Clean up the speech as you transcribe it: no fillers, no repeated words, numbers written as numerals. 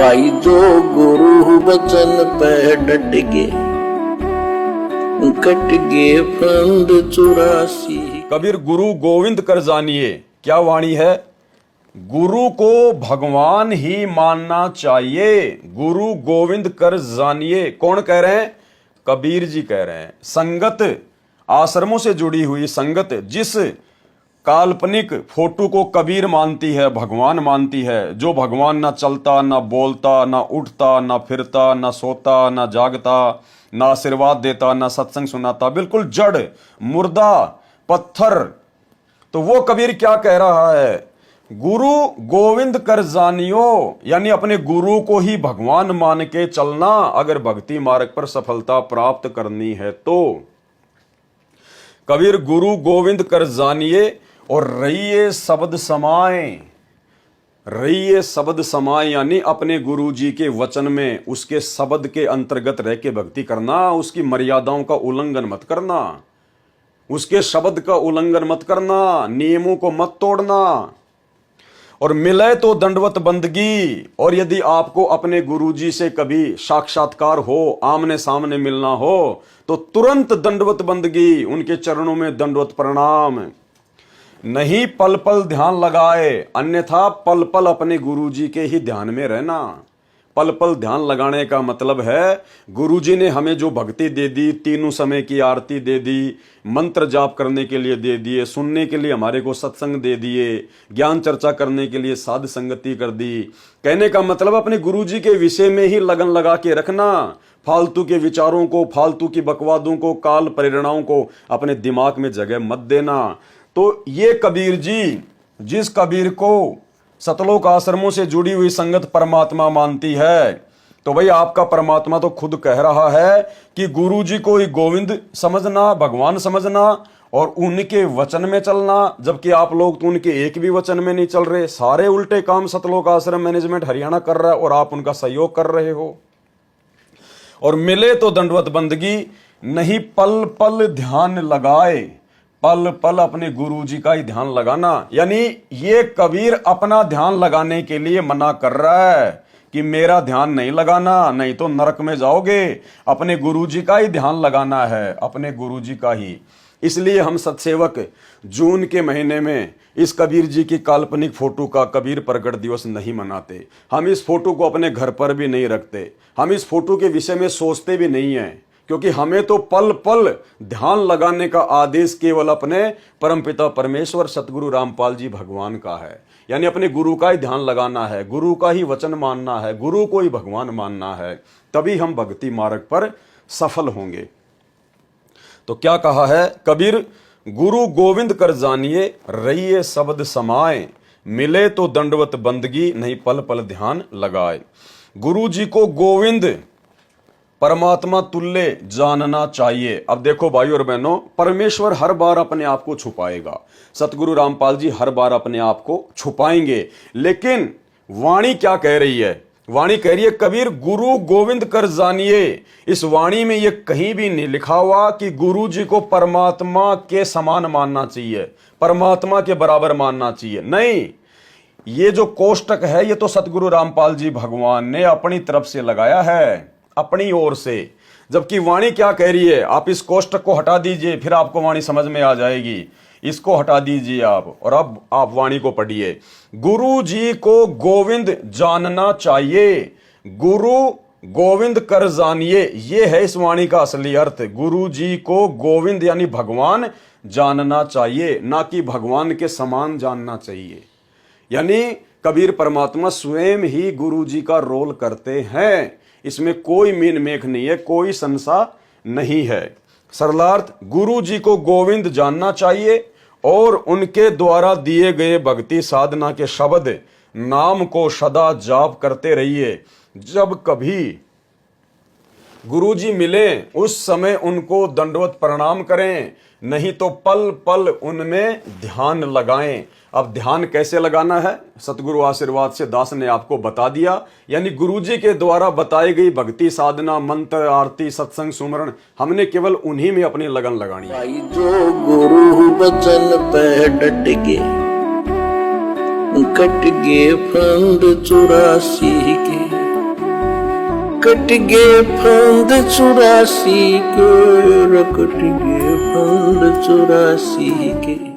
भाई जो गुरु बचन पे डट गे, कट गे फंद 84। कबीर गुरु गोविंद कर जानिए, क्या वाणी है। गुरु को भगवान ही मानना चाहिए, गुरु गोविंद कर जानिए। कौन कह रहे हैं? कबीर जी कह रहे हैं। संगत, आश्रमों से जुड़ी हुई संगत जिस काल्पनिक फोटो को कबीर मानती है, भगवान मानती है, जो भगवान ना चलता, ना बोलता, ना उठता, ना फिरता, ना सोता, ना जागता, ना आशीर्वाद देता, ना सत्संग सुनाता, बिल्कुल जड़, मुर्दा, पत्थर, तो वो कबीर क्या कह रहा है? गुरु गोविंद कर जानियो, यानी अपने गुरु को ही भगवान मान के चलना अगर भक्ति मार्ग पर सफलता प्राप्त करनी है तो। कबीर गुरु गोविंद कर जानिए और रहिए शब्द समाए। रहिए शब्द समाए यानी अपने गुरु जी के वचन में, उसके शब्द के अंतर्गत रह के भक्ति करना, उसकी मर्यादाओं का उल्लंघन मत करना, उसके शब्द का उल्लंघन मत करना, नियमों को मत तोड़ना। और मिले तो दंडवत बंदगी, और यदि आपको अपने गुरुजी से कभी साक्षात्कार हो, आमने सामने मिलना हो, तो तुरंत दंडवत बंदगी, उनके चरणों में दंडवत प्रणाम। नहीं पल पल ध्यान लगाए, अन्यथा पल पल अपने गुरुजी के ही ध्यान में रहना। पल पल ध्यान लगाने का मतलब है गुरुजी ने हमें जो भक्ति दे दी, तीनों समय की आरती दे दी, मंत्र जाप करने के लिए दे दिए, सुनने के लिए हमारे को सत्संग दे दिए, ज्ञान चर्चा करने के लिए साध संगति कर दी। कहने का मतलब अपने गुरुजी के विषय में ही लगन लगा के रखना, फालतू के विचारों को, फालतू की बकवादों को, काल प्रेरणाओं को अपने दिमाग में जगह मत देना। तो ये कबीर जी, जिस कबीर को सतलोक आश्रमों से जुड़ी हुई संगत परमात्मा मानती है, तो भाई आपका परमात्मा तो खुद कह रहा है कि गुरु जी को ही गोविंद समझना, भगवान समझना और उनके वचन में चलना। जबकि आप लोग तो उनके एक भी वचन में नहीं चल रहे, सारे उल्टे काम सतलोक आश्रम मैनेजमेंट हरियाणा कर रहा है और आप उनका सहयोग कर रहे हो। और मिले तो दंडवत बंदगी, नहीं पल पल ध्यान लगाए, पल पल अपने गुरु जी का ही ध्यान लगाना। यानी ये कबीर अपना ध्यान लगाने के लिए मना कर रहा है कि मेरा ध्यान नहीं लगाना, नहीं तो नरक में जाओगे। अपने गुरु जी का ही ध्यान लगाना है, अपने गुरु जी का ही। इसलिए हम सत्सेवक जून के महीने में इस कबीर जी की काल्पनिक फोटो का कबीर प्रकट दिवस नहीं मनाते। हम इस फोटो को अपने घर पर भी नहीं रखते, हम इस फोटो के विषय में सोचते भी नहीं हैं, क्योंकि हमें तो पल पल ध्यान लगाने का आदेश केवल अपने परमपिता परमेश्वर सतगुरु रामपाल जी भगवान का है। यानी अपने गुरु का ही ध्यान लगाना है, गुरु का ही वचन मानना है, गुरु को ही भगवान मानना है, तभी हम भक्ति मार्ग पर सफल होंगे। तो क्या कहा है कबीर? गुरु गोविंद कर जानिए, रहिए शब्द समाए, मिले तो दंडवत बंदगी, नहीं पल पल ध्यान लगाए। गुरु जी को गोविंद परमात्मा तुल्य जानना चाहिए। अब देखो भाई और बहनों, परमेश्वर हर बार अपने आप को छुपाएगा, सतगुरु रामपाल जी हर बार अपने आप को छुपाएंगे, लेकिन वाणी क्या कह रही है? वाणी कह रही है कबीर गुरु गोविंद कर जानिए। इस वाणी में यह कहीं भी नहीं लिखा हुआ कि गुरु जी को परमात्मा के समान मानना चाहिए, परमात्मा के बराबर मानना चाहिए। नहीं, ये जो कोष्टक है ये तो सतगुरु रामपाल जी भगवान ने अपनी तरफ से लगाया है, अपनी ओर से। जबकि वाणी क्या कह रही है? आप इस कोष्टक को हटा दीजिए, फिर आपको वाणी समझ में आ जाएगी। इसको हटा दीजिए आप, और अब आप वाणी को पढ़िए। गुरु जी को गोविंद जानना चाहिए, गुरु गोविंद कर जानिए, ये है इस वाणी का असली अर्थ। गुरु जी को गोविंद यानी भगवान जानना चाहिए, ना कि भगवान के समान जानना चाहिए। यानी कबीर परमात्मा स्वयं ही गुरु जी का रोल करते हैं, इसमें कोई मीन मेख नहीं है, कोई संशय नहीं है। सरलार्थ, गुरु जी को गोविंद जानना चाहिए और उनके द्वारा दिए गए भक्ति साधना के शब्द नाम को सदा जाप करते रहिए। जब कभी गुरुजी मिले उस समय उनको दंडवत प्रणाम करें, नहीं तो पल पल उनमें ध्यान लगाएं। अब ध्यान कैसे लगाना है? सतगुरु आशीर्वाद से दास ने आपको बता दिया। यानी गुरुजी के द्वारा बताई गई भक्ति साधना, मंत्र, आरती, सत्संग, सुमरण, हमने केवल उन्हीं में अपनी लगन लगानी है। भाई जो गुरु बचन पे डट गे, कट गे फंद 84 के। कट गए फंद 84 के, कट गए फंद 84 के।